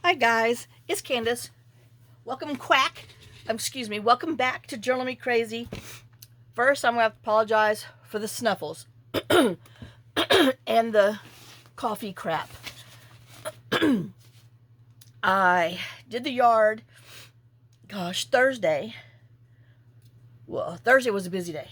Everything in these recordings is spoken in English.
Hi guys, it's Candace. Welcome welcome back to Journal Me Crazy. First, I'm going to have to apologize for the snuffles and the coffee crap. I did the yard, Thursday. Well, Thursday was a busy day.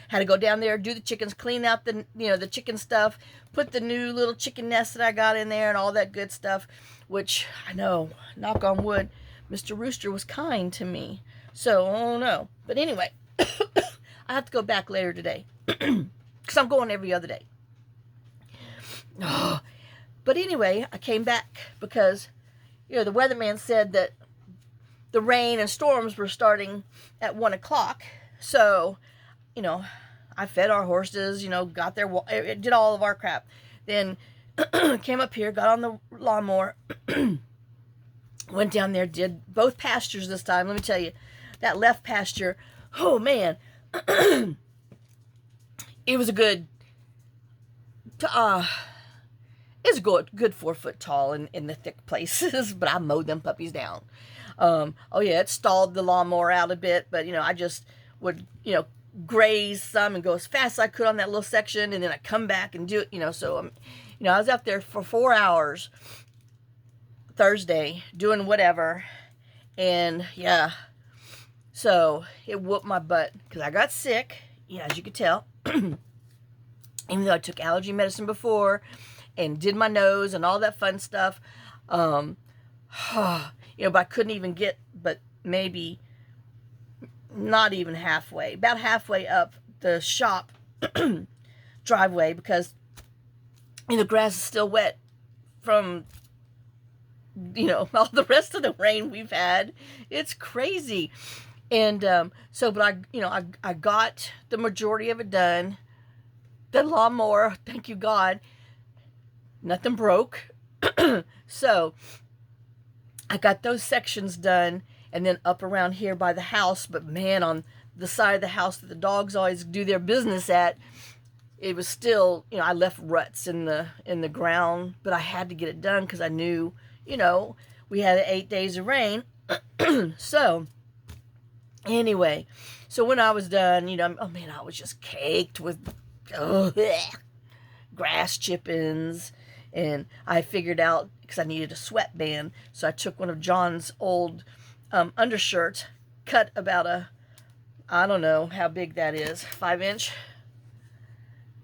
Had to go down there, do the chickens, clean out the chicken stuff, put the new little chicken nest that I got in there and all that good stuff, which I know, knock on wood, Mr. Rooster was kind to me. So, oh no. But anyway, I have to go back later today because I'm going every other day. But anyway, I came back because, the weatherman said that the rain and storms were starting at 1 o'clock. So, I fed our horses, got their, did all of our crap. Then came up here, got on the lawnmower, went down there, did both pastures this time. Let me tell you, that left pasture, oh man, it was a good, it's good 4 foot tall in the thick places, but I mowed them puppies down. Oh yeah, it stalled the lawnmower out a bit, but I just would, graze some and go as fast as I could on that little section, and then I come back and do it, so I was out there for 4 hours Thursday doing whatever, and yeah, so it whooped my butt because I got sick, as you could tell, even though I took allergy medicine before and did my nose and all that fun stuff, but I couldn't even get but maybe not even halfway, about halfway up the shop driveway because the grass is still wet from all the rest of the rain we've had. It's crazy. And but I got the majority of it done. The lawnmower, thank you God, nothing broke. So I got those sections done. And then up around here by the house, but man, on the side of the house that the dogs always do their business at, it was still, I left ruts in the ground, but I had to get it done because I knew, we had 8 days of rain. So anyway, so when I was done, oh man, I was just caked with grass chippings, and I figured out because I needed a sweatband, so I took one of John's old undershirt, cut about I don't know how big that is, 5-inch,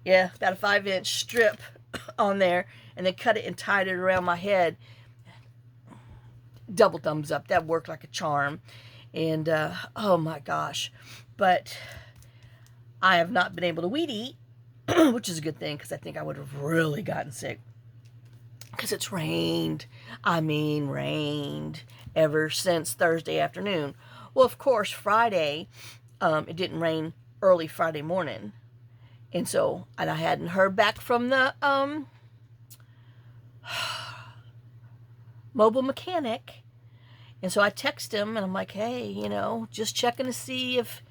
yeah, about a 5-inch strip on there, and then cut it and tied it around my head. Double thumbs up, that worked like a charm. And oh my gosh, but I have not been able to weed eat, which is a good thing because I think I would have really gotten sick because it's rained ever since Thursday afternoon. Well, of course, Friday, it didn't rain early Friday morning. And I hadn't heard back from the mobile mechanic. And so I text him, and I'm like, hey, just checking to see if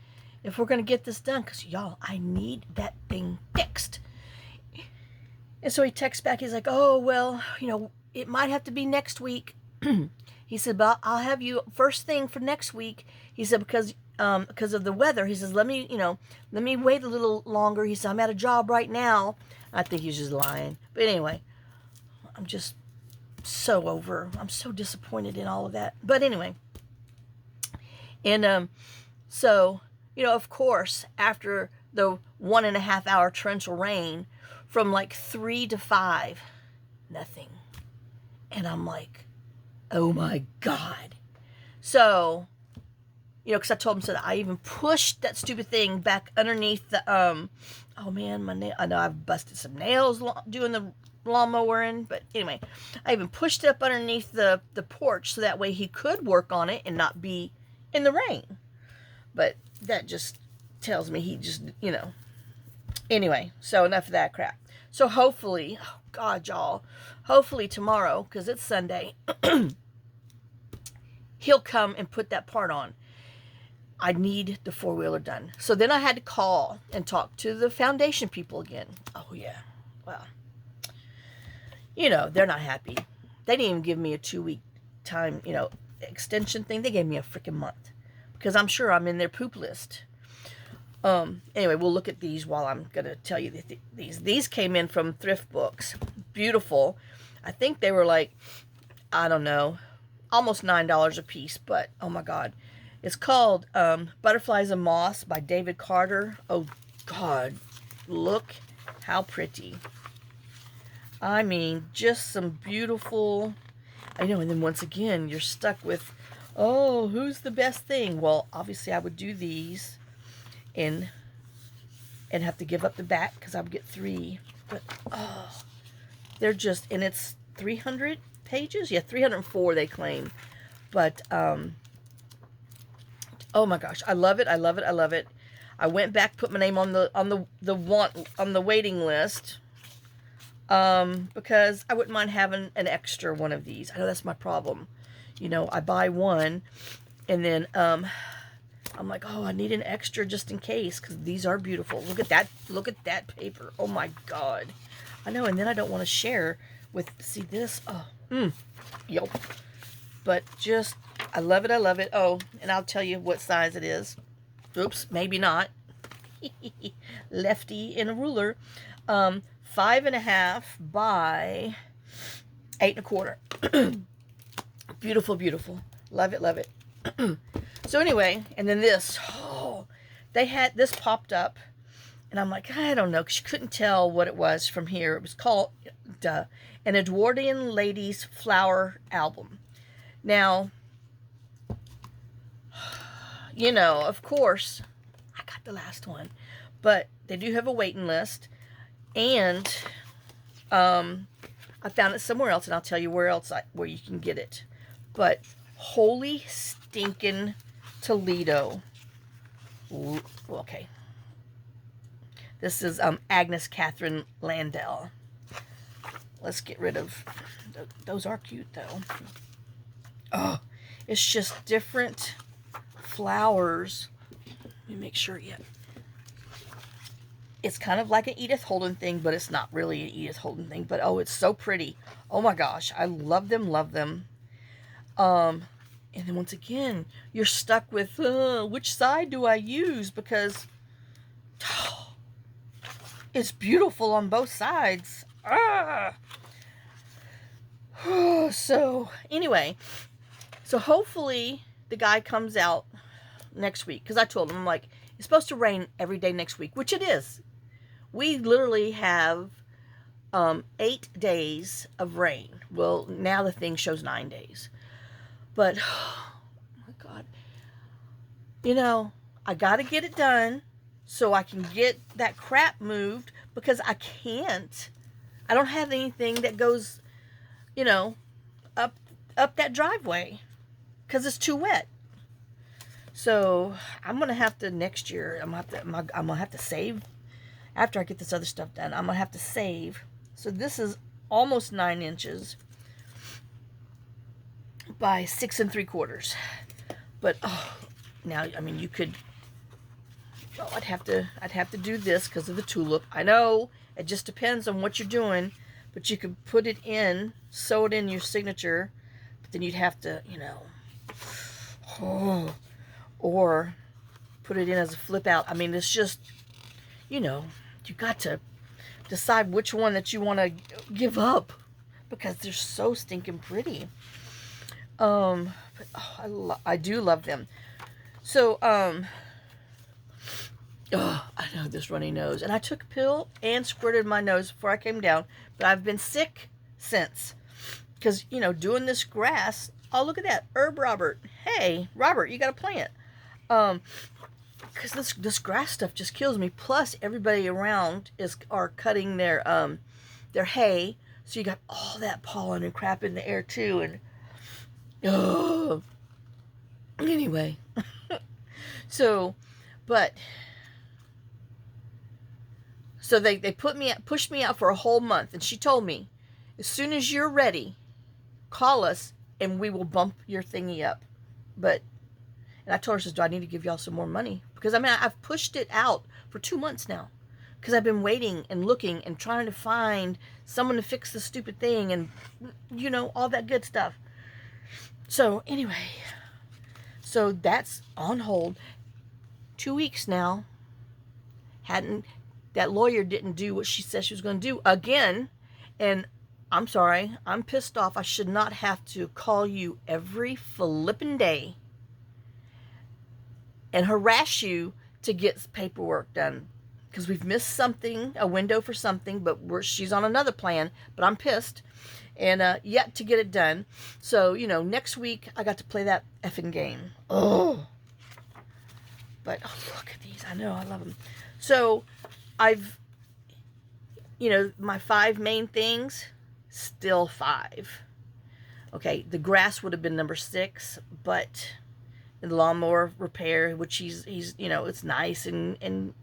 we're going to get this done. Because, y'all, I need that thing fixed. And so he texts back. He's like, oh, well, it might have to be next week. He said, but I'll have you first thing for next week. He said, because of the weather. He says, let me wait a little longer. He said, I'm at a job right now. I think he's just lying. But anyway, I'm just I'm so disappointed in all of that. But anyway, and so, of course, after the 1.5 hour torrential rain from like 3 to 5, nothing. And I'm like, oh my God. So, because I told him, I even pushed that stupid thing back underneath the, oh man, my nail, I know I've busted some nails doing the lawnmowing, but anyway, I even pushed it up underneath the porch so that way he could work on it and not be in the rain. But that just tells me he just, anyway, so enough of that crap. So hopefully, oh God, y'all, hopefully tomorrow, because it's Sunday, he'll come and put that part on. I need the 4-wheeler done. So then I had to call and talk to the foundation people again. Oh yeah, well, they're not happy. They didn't even give me a 2-week time, extension thing. They gave me a freaking month because I'm sure I'm in their poop list. Anyway, we'll look at these while I'm going to tell you these. These came in from Thrift Books. Beautiful. I think they were like, I don't know, almost $9 a piece, but oh my God. It's called Butterflies and Moss by David Carter. Oh God, look how pretty. I mean, just some beautiful, I know, and then once again, you're stuck with, oh, who's the best thing? Well, obviously I would do these and have to give up the back because I would get 3. But, oh, they're just, and it's 300 pages? Yeah, 304 they claim. But, oh my gosh, I love it, I love it, I love it. I went back, put my name on the waiting list. Because I wouldn't mind having an extra one of these. I know that's my problem. I buy one and then, I'm like, oh, I need an extra just in case, because these are beautiful. Look at that. Look at that paper. Oh my God. I know. And then I don't want to share with, see this? Oh, yup. But just, I love it. I love it. Oh, and I'll tell you what size it is. Oops, maybe not. Lefty in a ruler. 5.5 by 8.25. Beautiful, beautiful. Love it, love it. So anyway, and then this. Oh, they had this popped up, and I'm like, I don't know, because you couldn't tell what it was from here. It was called an Edwardian Ladies Flower Album. Now, of course, I got the last one, but they do have a waiting list. And I found it somewhere else, and I'll tell you where you can get it. But holy stinking Toledo. Ooh, okay. This is Agnes Catherine Landell. Let's get rid of those. Are cute though. Oh, it's just different flowers. Let me make sure yet. It's kind of like an Edith Holden thing, but it's not really an Edith Holden thing. But, oh, it's so pretty. Oh, my gosh. I love them, love them. And then, once again, you're stuck with, which side do I use? Because it's beautiful on both sides. So, anyway. So, hopefully, the guy comes out next week. Because I told him, I'm like, it's supposed to rain every day next week, which it is. We literally have 8 days of rain. Well, now the thing shows 9 days. But, oh my God. I got to get it done so I can get that crap moved, because I can't. I don't have anything that goes, up that driveway because it's too wet. So I'm going to have to, next year, I'm going to have to save. After I get this other stuff done, I'm going to have to save. So this is almost 9 inches by 6 3/4. But, oh, now, I mean, you could, well, I'd have to do this because of the tulip. I know, it just depends on what you're doing. But you could put it in, sew it in your signature. But then you'd have to, or put it in as a flip out. I mean, it's just, you got to decide which one that you want to give up, because they're so stinking pretty. But, oh, I do love them. So, oh, I know, this runny nose. And I took a pill and squirted my nose before I came down, but I've been sick since. Because, doing this grass, oh, look at that, Herb Robert. Hey, Robert, you got a plant. Because this grass stuff just kills me. Plus, everybody around are cutting their hay, so you got all that pollen and crap in the air too. And anyway, so they pushed me out for a whole month, and she told me, as soon as you're ready, call us and we will bump your thingy up. And I told her, do I need to give y'all some more money? Because, I mean, I've pushed it out for 2 months now. because I've been waiting and looking and trying to find someone to fix the stupid thing and, you know, all that good stuff. So anyway, so that's on hold. 2 weeks now. That lawyer didn't do what she said she was going to do again. And I'm sorry, I'm pissed off. I should not have to call you every flippin' day and harass you to get paperwork done. Because we've missed something, a window for something, but she's on another plan. But I'm pissed and yet to get it done. So, you know, next week I got to play that effing game. Oh. But, oh, look at these. I know, I love them. So, I've, you know, my 5 main things, still 5. Okay, the grass would have been number 6, but the lawnmower repair, which he's you know, it's nice and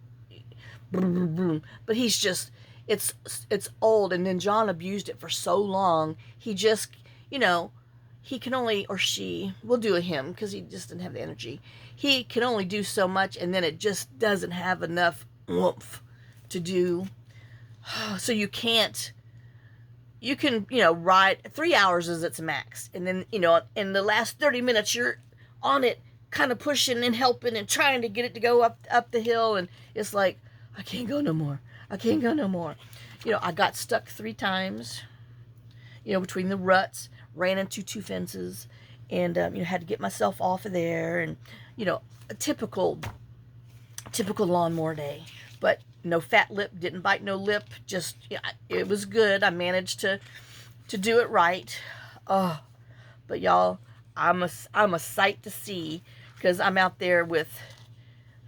but he's just, it's old, and then John abused it for so long, he just, you know, he can only, or she, we'll do a him, because he just didn't have the energy. He can only do so much, and then it just doesn't have enough oomph to do. So you can, you know, ride 3 hours is its max, and then, you know, in the last 30 minutes you're on it, kind of pushing and helping and trying to get it to go up the hill, and it's like, I can't go no more. I can't go no more. You know, I got stuck 3 times, you know, between the ruts, ran into 2 fences, and you know, had to get myself off of there, and, you know, a typical lawnmower day. But no fat lip, didn't bite no lip, just, yeah, it was good. I managed to do it right. Oh, but y'all, I'm a sight to see, because I'm out there with,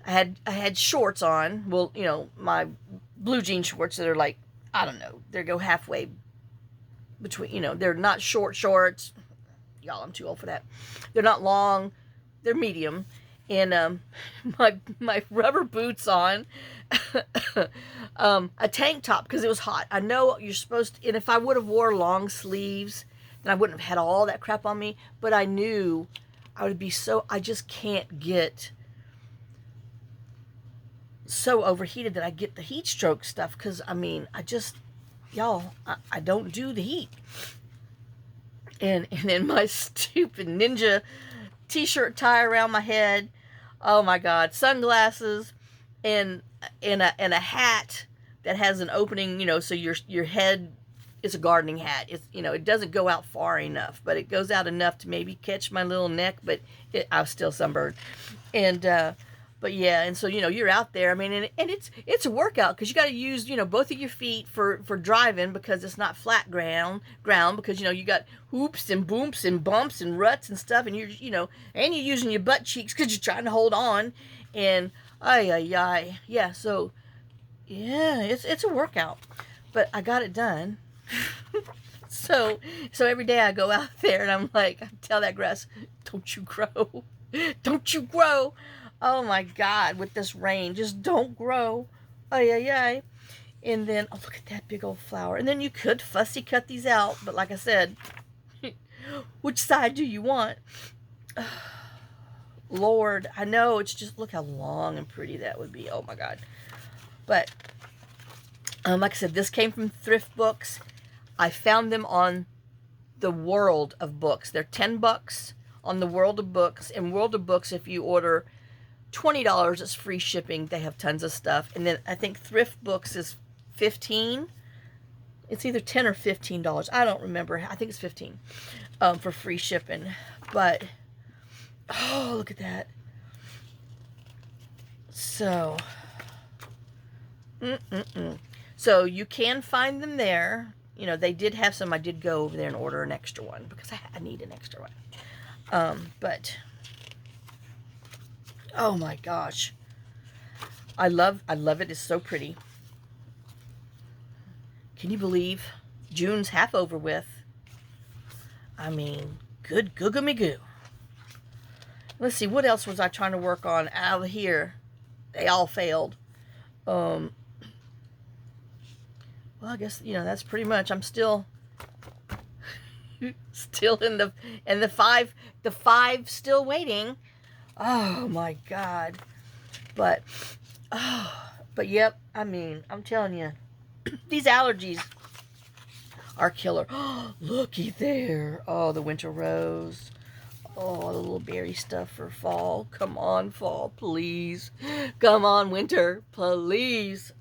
I had shorts on, well, you know, my blue jean shorts that are like, I don't know, they go halfway between, you know, they're not short shorts, y'all, I'm too old for that, they're not long, they're medium, and my rubber boots on, a tank top, because it was hot. I know you're supposed to, and if I would have wore long sleeves, then I wouldn't have had all that crap on me, but I knew I would be so, I just can't get so overheated that I get the heat stroke stuff, because, I mean, I just, y'all, I don't do the heat. And then my stupid ninja t-shirt tie around my head, oh my God, sunglasses, and a hat that has an opening, you know, so your head, it's a gardening hat. It's, you know, it doesn't go out far enough, but it goes out enough to maybe catch my little neck, but I was still sunburned. And but yeah, and so, you know, you're out there, I mean, and it's a workout, because you got to use, you know, both of your feet for driving, because it's not flat ground, because, you know, you got hoops and booms and bumps and ruts and stuff, and you're, you know, and you're using your butt cheeks because you're trying to hold on, and yeah, so yeah, it's a workout, but I got it done. so every day I go out there and I'm like, I tell that grass, don't you grow, don't you grow. Oh my God, with this rain, just don't grow. And then, oh, look at that big old flower. And then you could fussy cut these out, but like I said, which side do you want? Lord, I know, it's just, look how long and pretty that would be. Oh my God. But like I said, this came from Thrift Books. I found them on the World of Books. They're $10 on the World of Books. In World of Books, if you order $20, it's free shipping. They have tons of stuff. And then I think Thrift Books is $15. It's either $10 or $15. I don't remember. I think it's $15 for free shipping. But oh, look at that. So so you can find them there. You know, they did have some. I did go over there and order an extra one, because I need an extra one. But oh my gosh, I love it. It's so pretty. Can you believe June's half over with? I mean, good googamy goo. Let's see, what else was I trying to work on out of here? They all failed. Well, I guess, you know, that's pretty much. I'm still in the five still waiting. Oh my God. But oh, But yep, I mean, I'm telling you, these allergies are killer. Looky there. Oh, the winter rose. Oh, the little berry stuff for fall. Come on, fall, please. Come on, winter, please.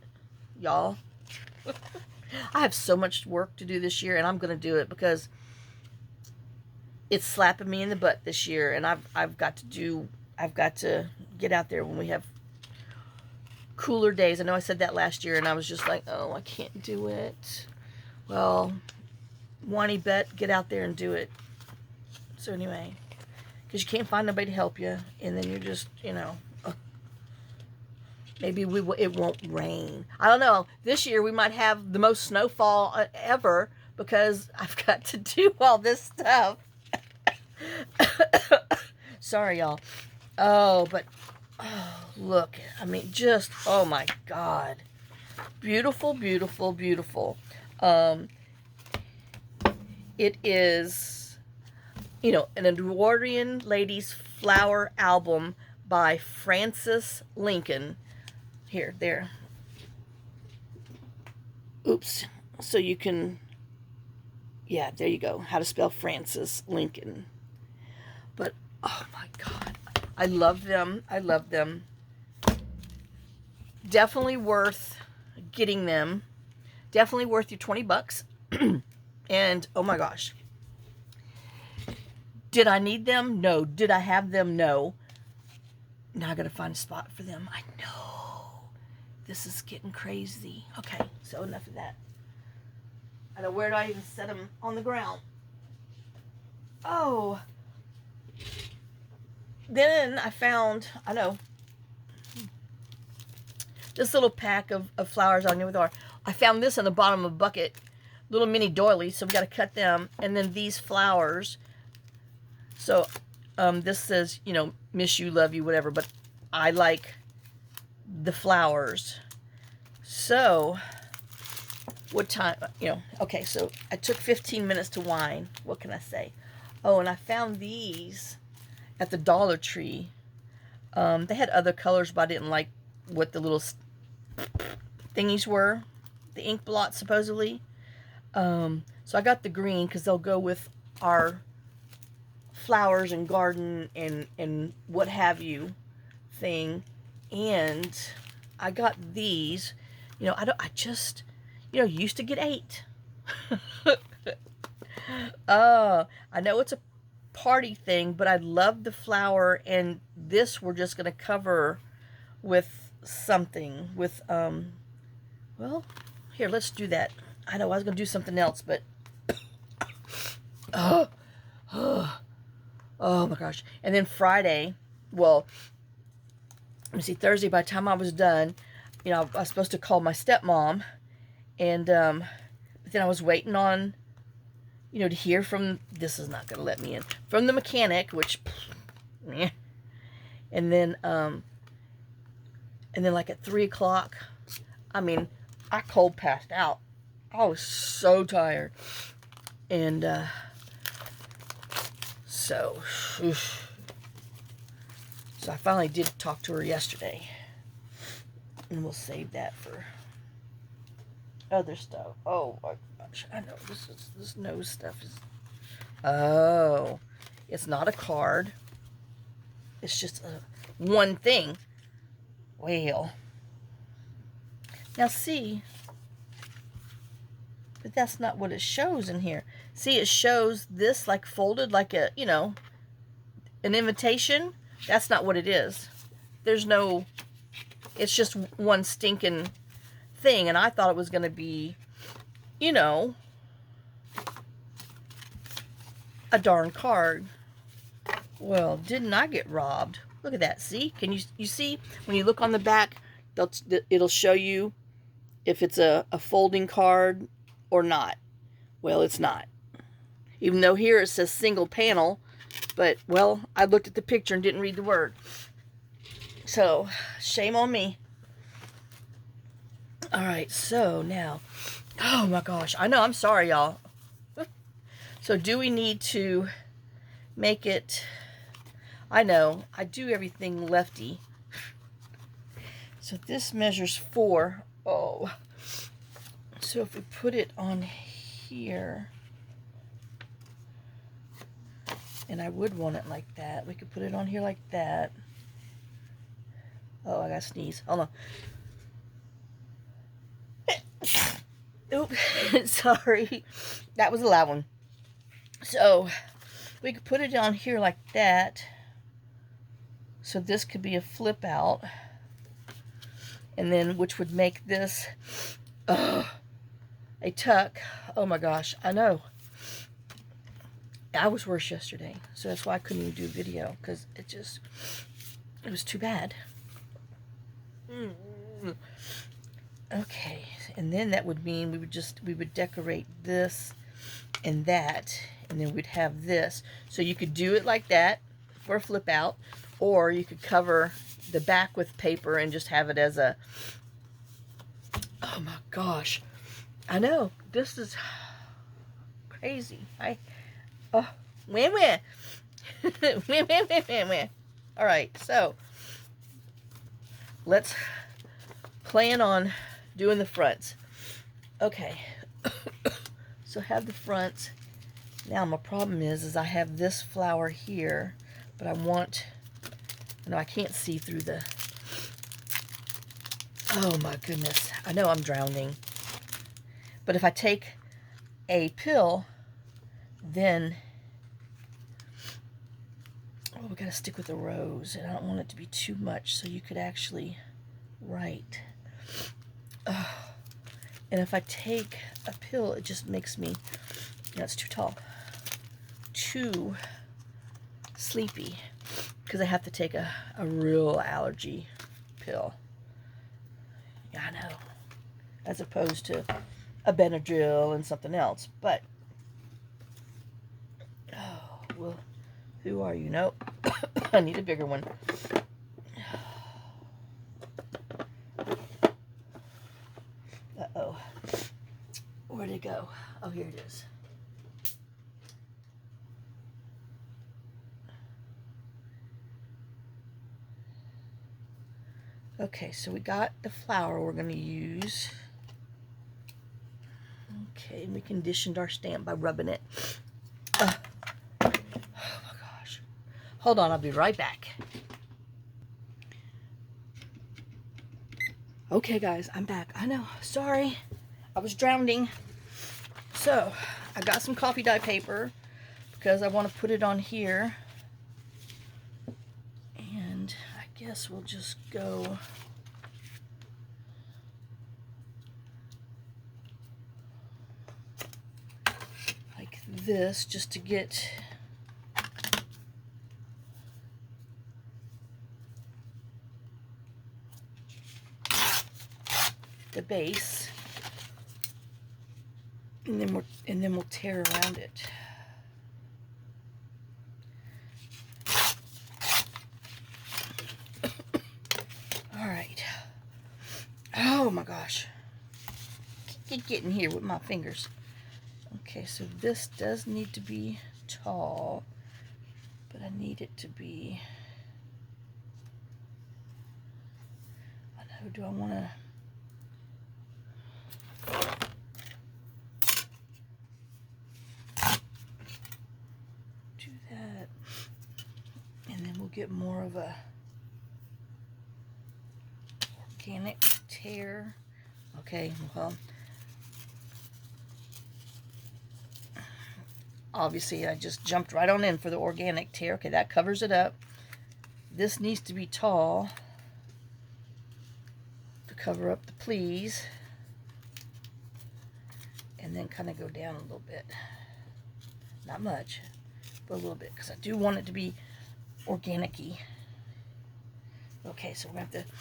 Y'all, I have so much work to do this year, and I'm going to do it because it's slapping me in the butt this year, and I've got to get out there when we have cooler days. I know I said that last year, and I was just like, oh, I can't do it. Well, whiny bet, get out there and do it. So anyway, because you can't find nobody to help you, and then you're just, you know, maybe it won't rain. I don't know. This year we might have the most snowfall ever because I've got to do all this stuff. Sorry, y'all. Oh, but look. I mean, just, oh my God. Beautiful, beautiful, beautiful. It is, you know, an Edwardian Ladies Flower album by Frances Lincoln. Here, there. Oops. So you can, yeah, there you go. How to spell Frances Lincoln. But, oh my God. I love them. I love them. Definitely worth getting them. Definitely worth your $20. And, oh my gosh. Did I need them? No. Did I have them? No. Now I gotta find a spot for them. I know. This is getting crazy. Okay, so enough of that. I know, where do I even set them on the ground? Oh. Then I found, I know, this little pack of flowers on here with our, I found this in the bottom of a bucket. Little mini doilies, so we got to cut them. And then these flowers. So this says, you know, miss you, love you, whatever. But I like the flowers. So, what time, you know, okay, so I took 15 minutes to wind. What can I say? Oh, and I found these at the Dollar Tree. They had other colors, but I didn't like what the little thingies were. The ink blots, supposedly. So I got the green because they'll go with our flowers and garden and what have you thing. And I got these. You know, I just, you know, used to get 8. I know it's a party thing, but I love the flower, and this we're just going to cover with something. With, well, here, let's do that. I know I was going to do something else, but oh my gosh. And then Friday, well, let me see, Thursday, by the time I was done, you know, I was supposed to call my stepmom, and but then I was waiting on, you know, to hear from, this is not going to let me in, from the mechanic, which, meh. And then like at 3 o'clock, I mean, I cold passed out. I was so tired. And so I finally did talk to her yesterday. And we'll save that for other stuff. Oh my gosh, I know this nose stuff is, oh, it's not a card. It's just one thing. Well, now see, but that's not what it shows in here. See, it shows this like folded like a, you know, an invitation. That's not what it is. There's no, it's just one stinking thing. And I thought it was going to be, you know, a darn card. Well, didn't I get robbed? Look at that. See? Can you see? When you look on the back, it'll show you if it's a folding card or not. Well, it's not. Even though here it says single panel, but, well, I looked at the picture and didn't read the word. So, shame on me. Alright, so now, oh my gosh, I know, I'm sorry, y'all. So, do we need to make it, I know, I do everything lefty. So this measures 4. Oh. So if we put it on here, and I would want it like that, we could put it on here like that. Oh, I gotta sneeze. Hold on. Oops. Sorry. That was a loud one. So we could put it on here like that. So this could be a flip out. And then, which would make this a tuck. Oh my gosh, I know. I was worse yesterday. So that's why I couldn't even do a video. Because it was too bad. Okay, and then that would mean we would decorate this and that, and then we'd have this. So you could do it like that for a flip out, or you could cover the back with paper and just have it as a, oh my gosh, I know, this is crazy. Oh, win. Win. All right, so let's plan on doing the fronts. Okay, so have the fronts. Now my problem is I have this flower here, but I want, no, I can't see through the, oh my goodness, I know I'm drowning. But if I take a pill, then, oh, we gotta stick with the rose, and I don't want it to be too much, so you could actually write. Oh. And if I take a pill, it just makes me, that's too tall, too sleepy, because I have to take a real allergy pill. Yeah, I know. As opposed to a Benadryl and something else. But, oh, well, who are you? Nope. I need a bigger one. Uh-oh. Where'd it go? Oh, here it is. Okay, so we got the flower we're going to use. Okay, and we conditioned our stamp by rubbing it. Oh my gosh. Hold on, I'll be right back. Okay, guys, I'm back. I know, sorry. I was drowning. So, I got some coffee dye paper because I want to put it on here. And I guess we'll just go like this just to get the base, and then we'll tear around it. All right. Oh my gosh. Keep getting here with my fingers. Okay, so this does need to be tall, but I need it to be, I know, do I want to, do that, and then we'll get more of a organic tear. Okay, well, obviously I just jumped right on in for the organic tear. Okay, that covers it up. This needs to be tall to cover up the please, and then kind of go down a little bit. Not much, but a little bit, because I do want it to be organic-y. Okay, so we're going to have to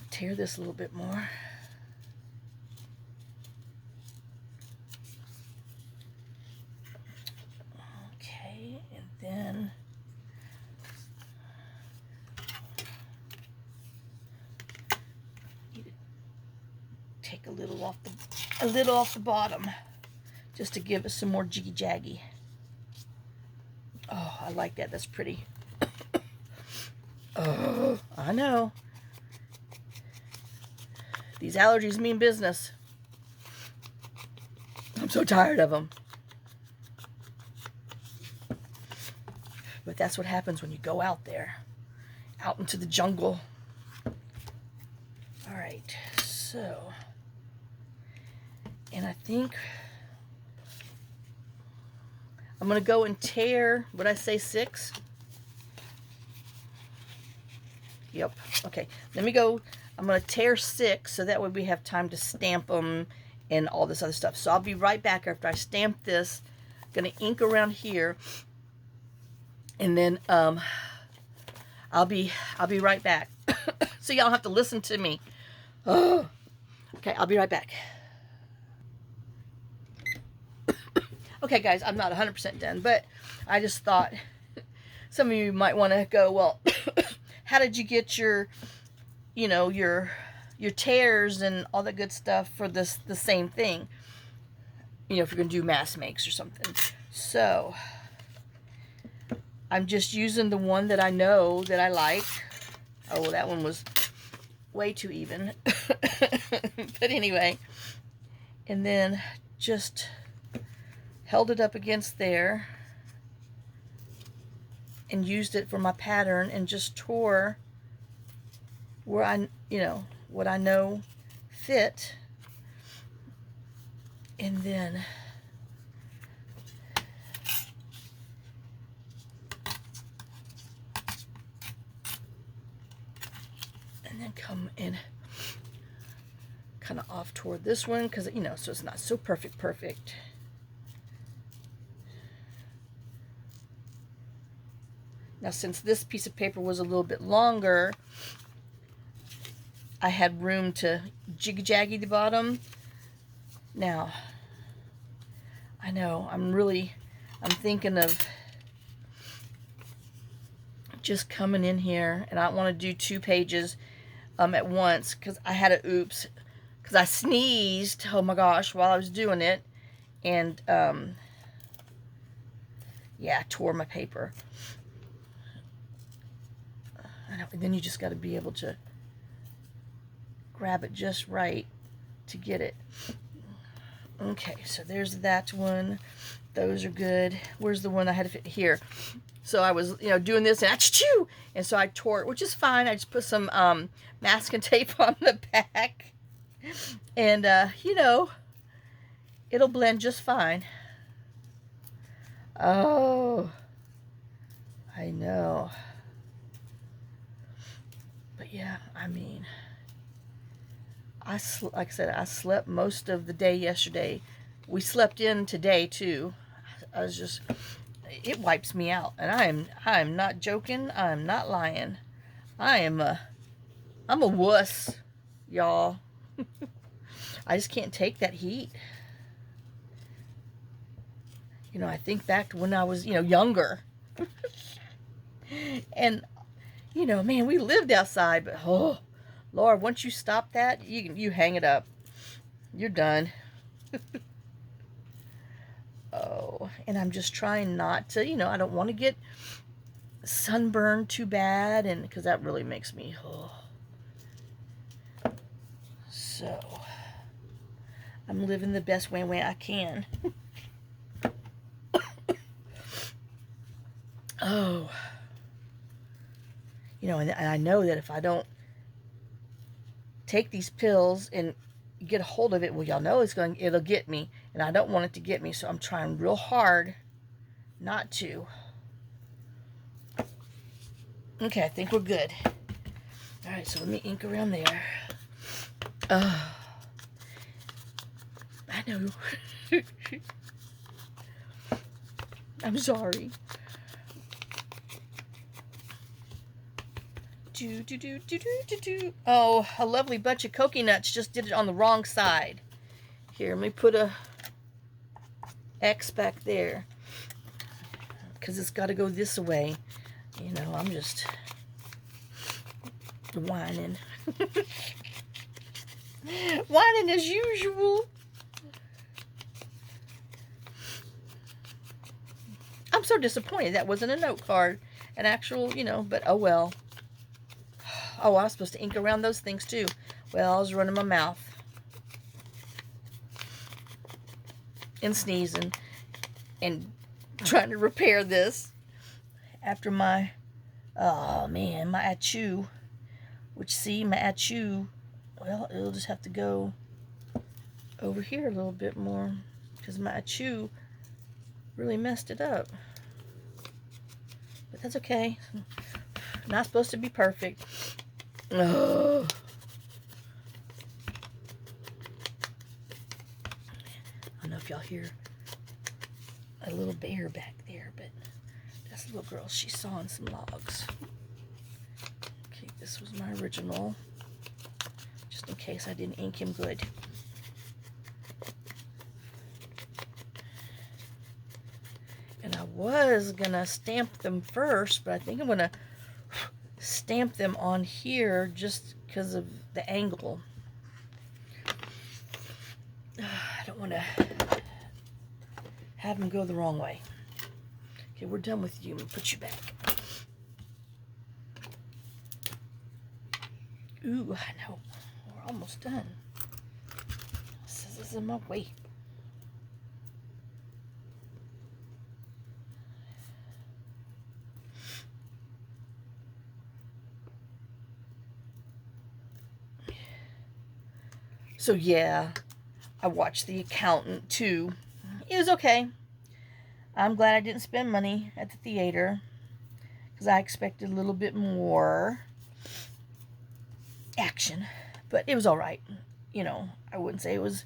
tear this a little bit more. Okay, and then need to take a little off the bottom, just to give us some more jiggy jaggy. Oh, I like that. That's pretty. Oh, I know. These allergies mean business. I'm so tired of them. But that's what happens when you go out there, out into the jungle. All right, so, and I think I'm going to go and tear, what I say, 6? Yep, okay. Let me go, I'm going to tear 6 so that way we have time to stamp them and all this other stuff. So I'll be right back after I stamp this. I'm going to ink around here. And then I'll be right back. So y'all don't have to listen to me. Oh. Okay, I'll be right back. Okay, guys, I'm not 100% done, but I just thought some of you might want to go, well, how did you get your, you know, your tears and all that good stuff for the same thing? You know, if you're going to do Mass Makes or something. So I'm just using the one that I know that I like. Oh, that one was way too even. But anyway, and then just held it up against there and used it for my pattern and just tore where I, you know, what I know fit. And then come in kind of off toward this one because, you know, so it's not so perfect. Now, since this piece of paper was a little bit longer, I had room to jiggy-jaggy the bottom. Now, I know I'm thinking of just coming in here, and I don't want to do 2 pages at once because I had a oops because I sneezed, oh my gosh, while I was doing it, and yeah, I tore my paper. I know, and then you just got to be able to grab it just right to get it. Okay, so there's that one. Those are good. Where's the one I had to fit here? So I was, you know, doing this and achoo, and so I tore it, which is fine. I just put some masking tape on the back, and you know, it'll blend just fine. Oh, I know. But yeah, I mean, like I said, I slept most of the day yesterday. We slept in today too. I was just, it wipes me out, and I am not joking. I'm not lying. I'm a wuss, y'all. I just can't take that heat. You know, I think back to when I was, you know, younger. And, you know, man, we lived outside, but oh, Lord, once you stop that, you hang it up. You're done. Oh, and I'm just trying not to, you know, I don't want to get sunburned too bad, and because that really makes me, oh. So, I'm living the best way I can. Oh. You know, and I know that if I don't take these pills and get a hold of it, well, y'all know it'll get me, and I don't want it to get me, so I'm trying real hard not to. Okay, I think we're good. All right, so let me ink around there. I know. I'm sorry. Oh, a lovely bunch of coconuts just did it on the wrong side. Here, let me put a X back there, because it's got to go this way. You know, I'm just whining. Whining as usual. I'm so disappointed that wasn't a note card. An actual, you know, but oh well. Oh, I was supposed to ink around those things too. Well, I was running my mouth and sneezing and trying to repair this after my, oh man, my achoo. Which, see, my achoo, well, it'll just have to go over here a little bit more because my achoo really messed it up. But that's okay. Not supposed to be perfect. Ugh. I don't know if y'all hear a little bear back there, but that's a little girl. She's sawing some logs. Okay, this was my original, just in case I didn't ink him good. And I was gonna stamp them first, but I think I'm gonna stamp them on here just because of the angle. I don't want to have them go the wrong way. Okay, we're done with you. I'm gonna put you back. Ooh, I know. We're almost done. This is in my way. So yeah, I watched The Accountant too. It was okay. I'm glad I didn't spend money at the theater because I expected a little bit more action, but it was all right. You know, I wouldn't say it was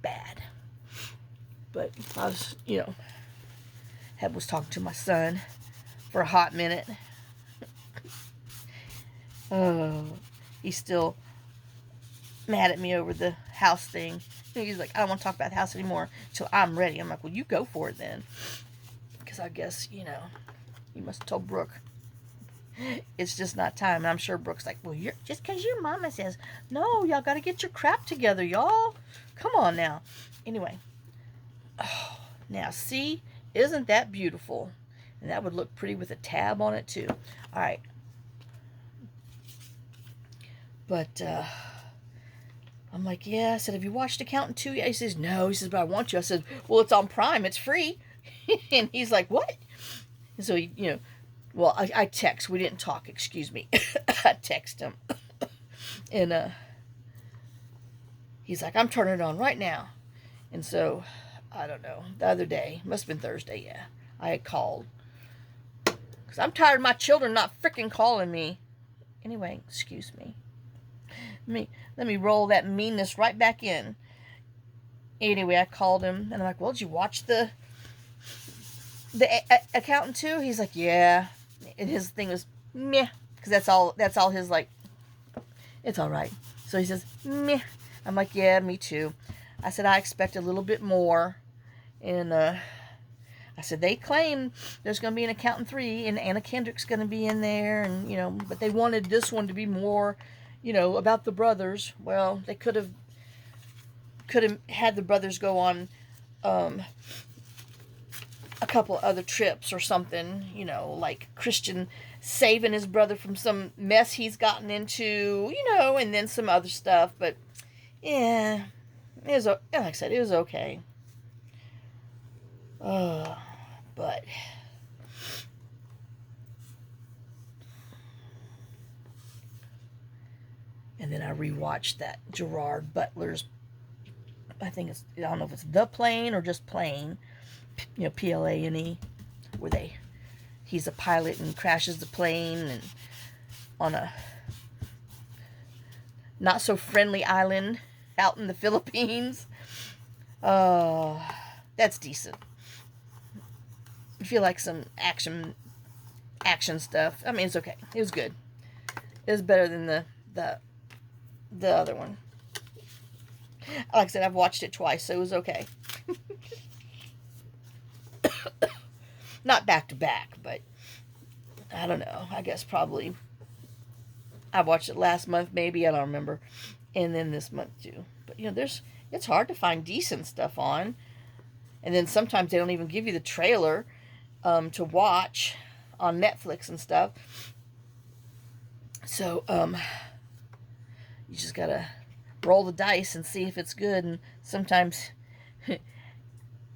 bad, but I was, you know, was talking to my son for a hot minute. He's still mad at me over the house thing. He's like, I don't want to talk about the house anymore until I'm ready. I'm like, well, you go for it then. Because I guess, you know, you must have told Brooke it's just not time. And I'm sure Brooke's like, well, you're just because your mama says, no, y'all got to get your crap together, y'all. Come on now. Anyway. Oh, now, see? Isn't that beautiful? And that would look pretty with a tab on it, too. All right. But, I'm like, yeah. I said, have you watched Accountant 2 yet? He says, no. He says, but I want you. I said, well, it's on Prime. It's free. And he's like, what? And so, he, you know, well, I text. We didn't talk, excuse me. I text him. And he's like, I'm turning it on right now. And so, I don't know. The other day, must have been Thursday, yeah. I had called. Because I'm tired of my children not freaking calling me. Anyway, excuse me. Let me roll that meanness right back in. Anyway, I called him, and I'm like, well, did you watch the Accountant too? He's like, yeah. And his thing was, meh. Because that's all his, like, it's all right. So he says, meh. I'm like, yeah, me too. I said, I expect a little bit more. And I said, they claim there's going to be an Accountant 3, and Anna Kendrick's going to be in there, and, you know, but they wanted this one to be more, you know, about the brothers. Well, they could have had the brothers go on a couple other trips or something, you know, like Christian saving his brother from some mess he's gotten into, you know, and then some other stuff. But yeah, it was, like I said, it was okay. But and then I rewatched that Gerard Butler's, I think it's, I don't know if it's The Plane or just Plane, you know, Plane, where he's a pilot and crashes the plane and on a not so friendly island out in the Philippines. That's decent. I feel like some action stuff. I mean, it's okay. It was good. It was better than the other one. Like I said, I've watched it twice, so it was okay. Not back to back, but I don't know. I guess probably I watched it last month, maybe, I don't remember, and then this month too. But you know, it's hard to find decent stuff on, and then sometimes they don't even give you the trailer to watch on Netflix and stuff. So You just gotta roll the dice and see if it's good. And sometimes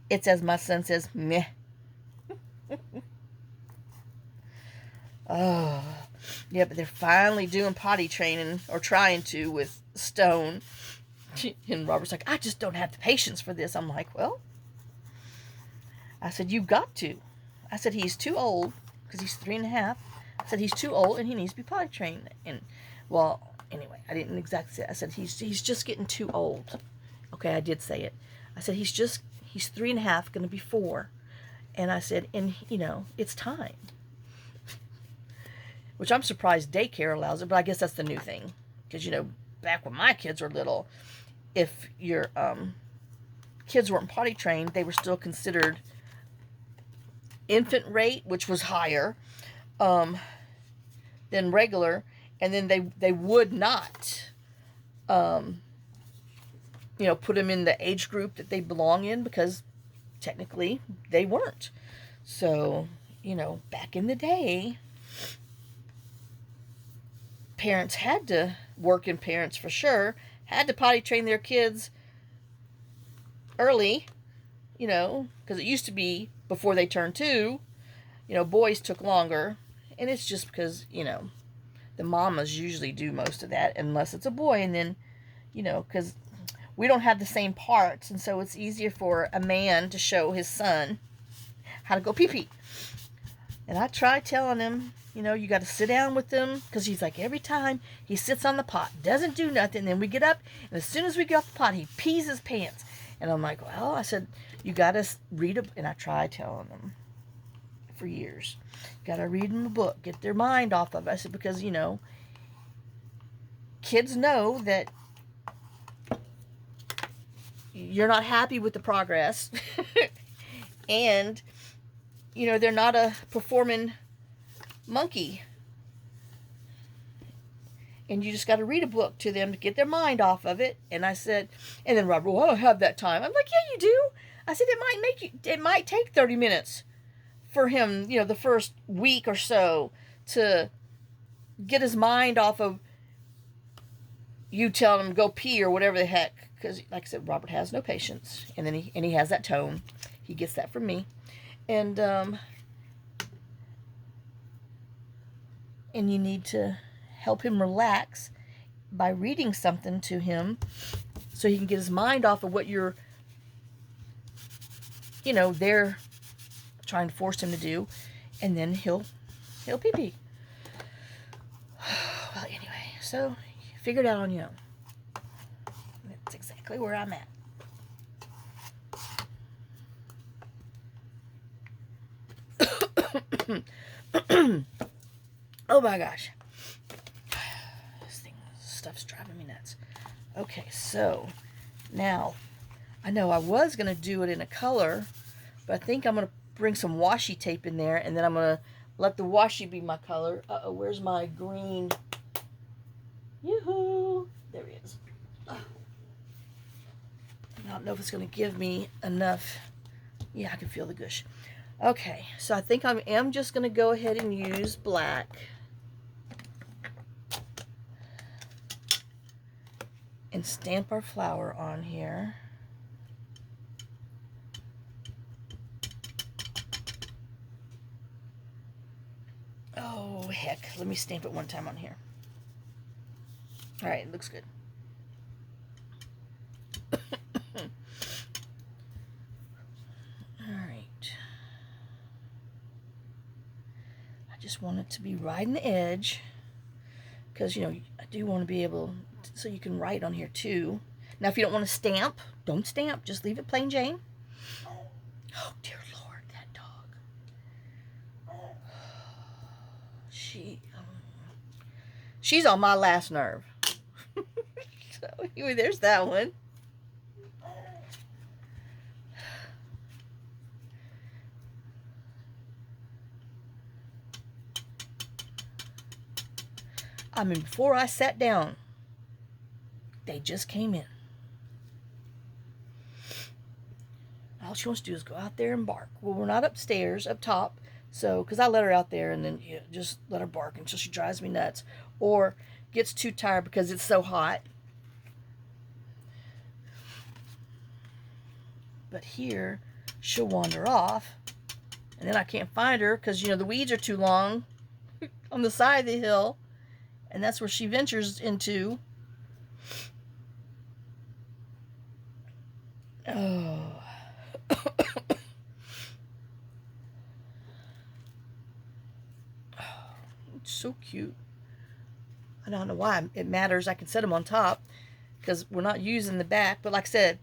it's, as my son says, meh. Oh, yeah, but they're finally doing potty training, or trying to, with Stone. And Robert's like, I just don't have the patience for this. I'm like, well, I said, you've got to. I said, he's too old, because he's 3.5. I said, he's too old and he needs to be potty trained. And, well, anyway, I didn't exactly say it. I said, he's just getting too old. Okay, I did say it. I said, he's 3.5, going to be 4. And I said, and, you know, it's time. Which I'm surprised daycare allows it, but I guess that's the new thing. Because, you know, back when my kids were little, if your kids weren't potty trained, they were still considered infant rate, which was higher than regular, and then they would not, you know, put them in the age group that they belong in, because technically they weren't. So, you know, back in the day, parents had to, working parents for sure, had to potty train their kids early, you know, because it used to be before they turned 2, you know, boys took longer. And it's just because, you know, the mamas usually do most of that, unless it's a boy. And then, you know, because we don't have the same parts, and so it's easier for a man to show his son how to go pee-pee. And I try telling him, you know, you got to sit down with them, because he's like, every time he sits on the pot, doesn't do nothing, then we get up, and as soon as we get off the pot, he pees his pants. And I'm like, well, I said, you got to read a, and I try telling them for years, got to read them a book, get their mind off of it. I said, because, you know, kids know that you're not happy with the progress, and, you know, they're not a performing monkey. And you just got to read a book to them to get their mind off of it. And I said, and then Robert, well, I don't have that time. I'm like, yeah, you do. I said, it might take 30 minutes for him, you know, the first week or so, to get his mind off of you telling him go pee or whatever the heck. Because, like I said, Robert has no patience. And then he has that tone. He gets that from me. And you need to help him relax by reading something to him, so he can get his mind off of what you're, you know, they're trying to force him to do, and then he'll pee-pee. Well, anyway, so figure it out on your own. That's exactly where I'm at. Oh my gosh. Stuff's driving me nuts. Okay, so now I know I was going to do it in a color, but I think I'm going to bring some washi tape in there, and then I'm going to let the washi be my color. Uh-oh, where's my green? Yoo-hoo! There he is. I don't know if it's going to give me enough. Yeah, I can feel the gush. Okay, so I think I am just going to go ahead and use black. And stamp our flower on here. Oh, heck. Let me stamp it one time on here. Alright, it looks good. Alright. I just want it to be right in the edge, because, you know, I do want to be able to, so you can write on here too. Now, if you don't want to stamp, don't stamp. Just leave it plain Jane. Oh, dear Lord, that dog. She's on my last nerve. So, anyway, there's that one. I mean, before I sat down, they just came in. All she wants to do is go out there and bark. Well, we're not upstairs, up top. So, because I let her out there and then just let her bark until she drives me nuts. Or gets too tired because it's so hot. But here, she'll wander off, and then I can't find her because, you know, the weeds are too long on the side of the hill, and that's where she ventures into. Oh. It's so cute. I don't know why it matters. I can set them on top because we're not using the back. But like I said,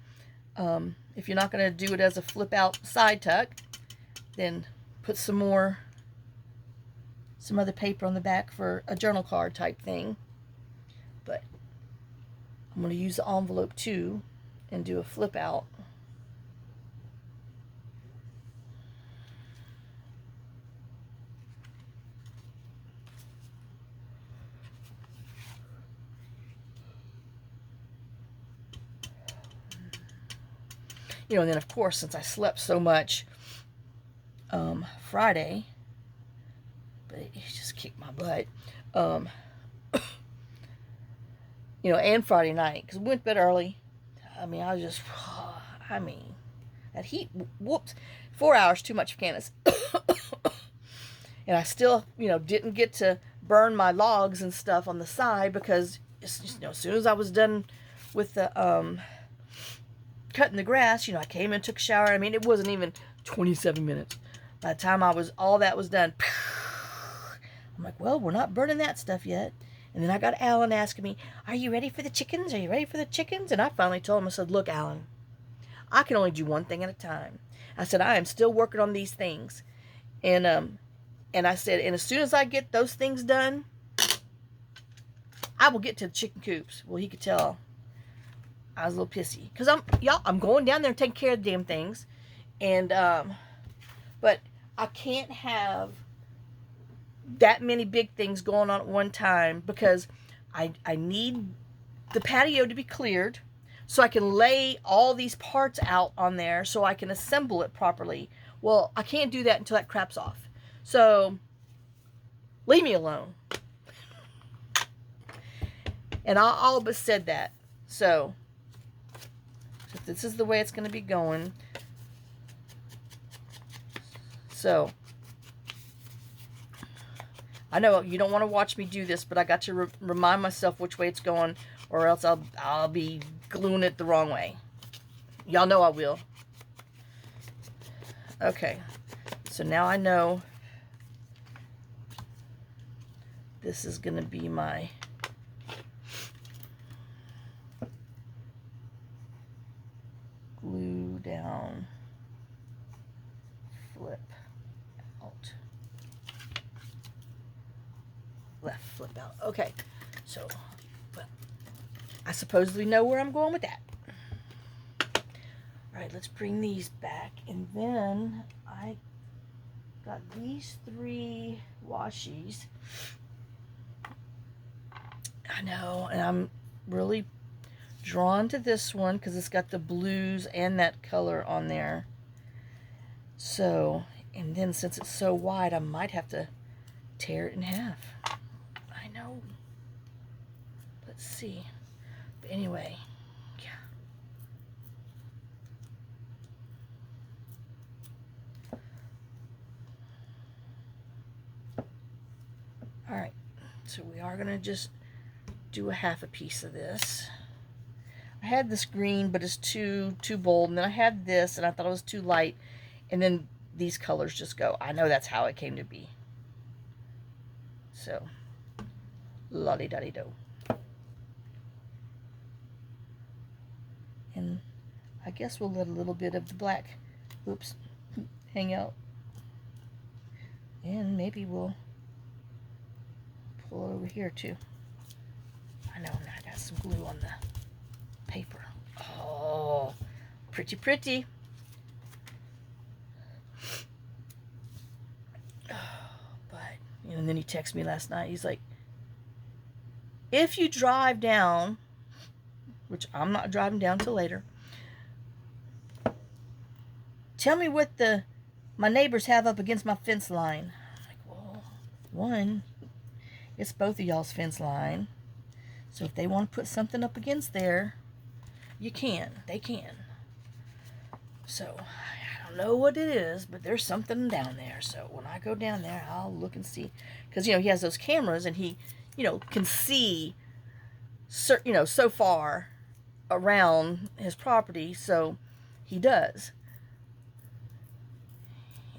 if you're not going to do it as a flip out side tuck, then put some other paper on the back for a journal card type thing. But I'm going to use the envelope too and do a flip out. You know, and then of course, since I slept so much Friday, but it just kicked my butt, you know, and Friday night, because we went to bed early. I mean, I was just, I mean, that heat, whoops, 4 hours too much for Candace. And I still, you know, didn't get to burn my logs and stuff on the side because, you know, as soon as I was done with the, cutting the grass, you know, I came and took a shower. I mean, it wasn't even 27 minutes. By the time all that was done, I'm like, well, we're not burning that stuff yet. And then I got Alan asking me, are you ready for the chickens? Are you ready for the chickens? And I finally told him, I said, look, Alan, I can only do one thing at a time. I said, I am still working on these things. And I said, and as soon as I get those things done, I will get to the chicken coops. Well, he could tell I was a little pissy because I'm going down there and taking care of the damn things, and but I can't have that many big things going on at one time because I need the patio to be cleared so I can lay all these parts out on there so I can assemble it properly. Well, I can't do that until that crap's off. So leave me alone. And I all but said that. So this is the way it's going to be going. So, I know you don't want to watch me do this, but I got to remind myself which way it's going, or else I'll be gluing it the wrong way. Y'all know I will. Okay, so now I know this is going to be my glue down, flip out, left, flip out. Okay, so well, I supposedly know where I'm going with that. All right, let's bring these back, and then I got these 3 washies. I know, and I'm really drawn to this one because it's got the blues and that color on there. So, and then since it's so wide, I might have to tear it in half. I know. Let's see. But anyway, yeah. All right. So we are going to just do a half a piece of this. I had this green, but it's too bold. And then I had this, and I thought it was too light. And then these colors just go. I know that's how it came to be. So, lolly-dotty-do. And I guess we'll let a little bit of the black, oops, hang out. And maybe we'll pull over here too. I know, now I got some glue on the paper. Oh, pretty, pretty. But, you know, and then he texted me last night. He's like, if you drive down, which I'm not driving down till later, tell me what my neighbors have up against my fence line. I'm like, well, one, it's both of y'all's fence line. So if they want to put something up against there, you can. They can. So I don't know what it is, but there's something down there. So when I go down there, I'll look and see. Because, you know, he has those cameras and he, you know, can see, you know, so far around his property. So he does.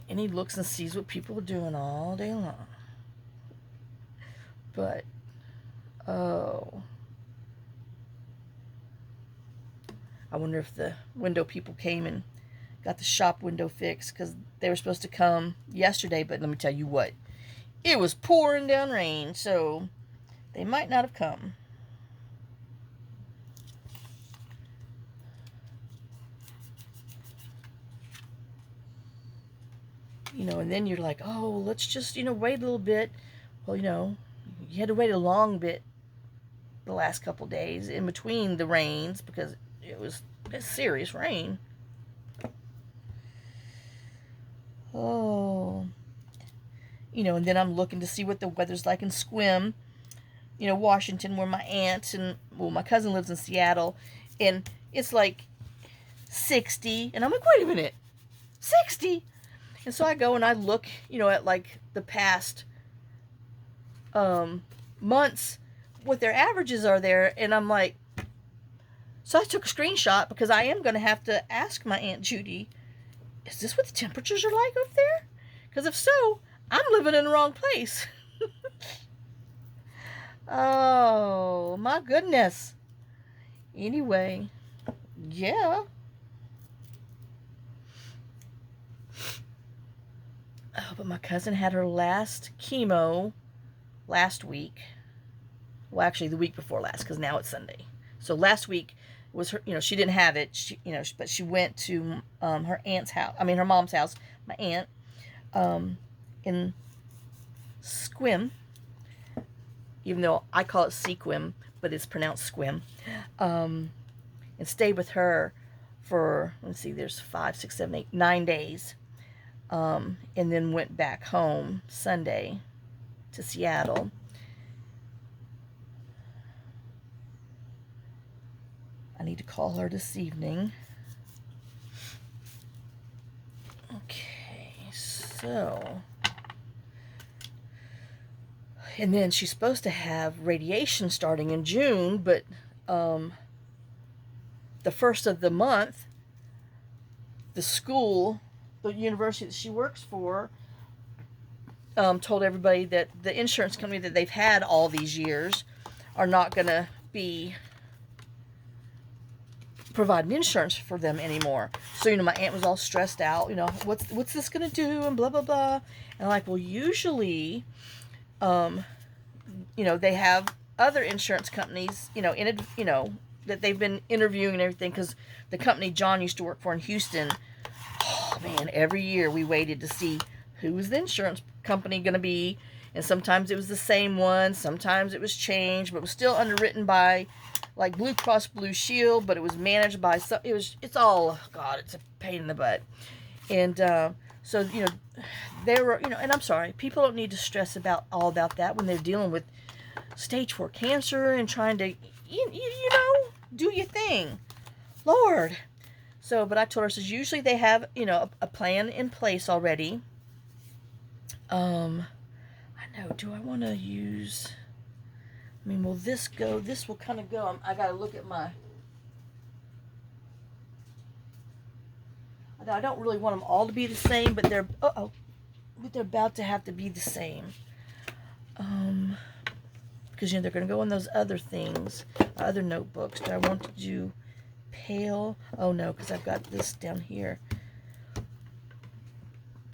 And he looks and sees what people are doing all day long. But, oh, I wonder if the window people came and got the shop window fixed, because they were supposed to come yesterday, but let me tell you what, it was pouring down rain, so they might not have come. You know, and then you're like, oh, let's just, you know, wait a little bit. Well, you know, you had to wait a long bit the last couple days in between the rains, because it was serious rain. Oh, you know, and then I'm looking to see what the weather's like in Sequim, you know, Washington, where my aunt and, well, my cousin lives in Seattle, and it's like 60, and I'm like, wait a minute, 60? And so I go and I look, you know, at like the past months, what their averages are there, and I'm like, so I took a screenshot, because I am going to have to ask my Aunt Judy, is this what the temperatures are like over there? Because if so, I'm living in the wrong place. Oh, my goodness. Anyway, yeah. Oh, but my cousin had her last chemo last week. Well, actually, the week before last, because now it's Sunday. So last week was her, you know, she didn't have it, she, you know, but she went to her aunt's house, I mean, her mom's house, my aunt, in Sequim, even though I call it Sequim, but it's pronounced Sequim, and stayed with her for, let's see, there's 5, 6, 7, 8, 9 days, and then went back home Sunday to Seattle. I need to call her this evening. Okay, so, and then she's supposed to have radiation starting in June, but the first of the month, the school, the university that she works for, told everybody that the insurance company that they've had all these years are not going to be providing insurance for them anymore. So, you know, my aunt was all stressed out, you know, what's this going to do, and blah, blah, blah. And I'm like, well, usually, you know, they have other insurance companies, you know, that they've been interviewing and everything, because the company John used to work for in Houston, oh man, every year we waited to see who was the insurance company going to be, and sometimes it was the same one, sometimes it was changed, but it was still underwritten by like Blue Cross Blue Shield, but it was managed by some, it's all, God, it's a pain in the butt. And so, you know, they were, you know, and I'm sorry, people don't need to stress about all about that when they're dealing with stage 4 cancer and trying to, you know, do your thing. Lord. So, but I told her, says usually they have, you know, a plan in place already. I know, do I want to use, I mean, will this go, this will kind of go, I got to look at my, I don't really want them all to be the same, but they're, but they're about to have to be the same. Because, you know, they're going to go in those other things, other notebooks. Do I want to do pale? Oh, no, because I've got this down here.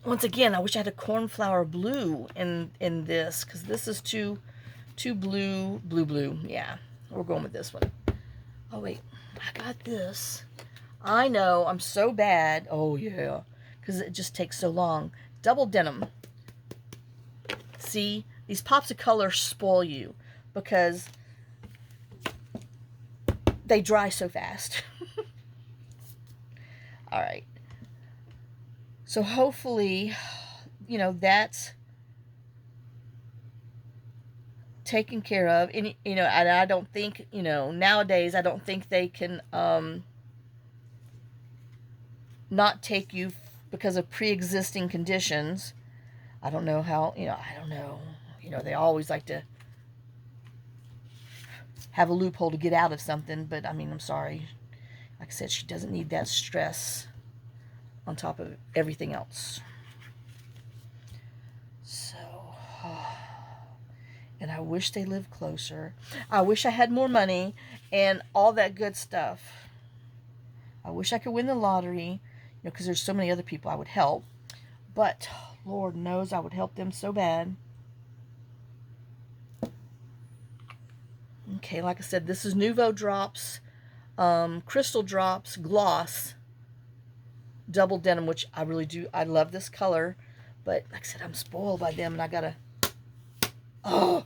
Once again, I wish I had a cornflower blue in this, because this is too blue. Yeah, we're going with this one. Oh, wait, I got this. I know, I'm so bad. Oh, yeah, because it just takes so long. Double denim. See, these pops of color spoil you, because they dry so fast. All right. So hopefully, you know, that's taken care of. And, you know, and I don't think, you know, nowadays, I don't think they can not take you because of pre-existing conditions. I don't know how, you know, I don't know. You know, they always like to have a loophole to get out of something, but I mean, I'm sorry. Like I said, she doesn't need that stress on top of everything else. So, and I wish they lived closer. I wish I had more money and all that good stuff. I wish I could win the lottery, you know, because there's so many other people I would help. But Lord knows I would help them so bad. Okay, like I said, this is Nouveau Drops, Crystal Drops, Gloss, Double Denim, which I really do. I love this color. But like I said, I'm spoiled by them, and I gotta, oh,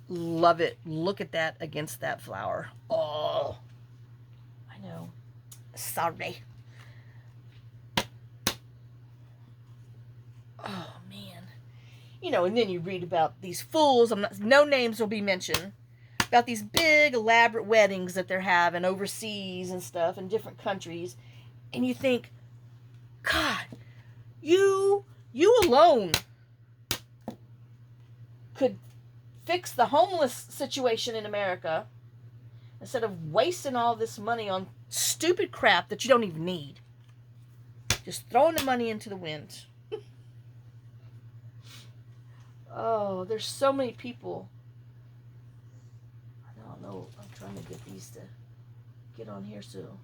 love it. Look at that against that flower. Oh, I know. Sorry. Oh, man. You know, and then you read about these fools, no names will be mentioned, about these big elaborate weddings that they're having overseas and stuff in different countries. And you think, God, you alone could fix the homeless situation in America instead of wasting all this money on stupid crap that you don't even need. Just throwing the money into the wind. Oh, there's so many people. I don't know. I'm trying to get these to get on here so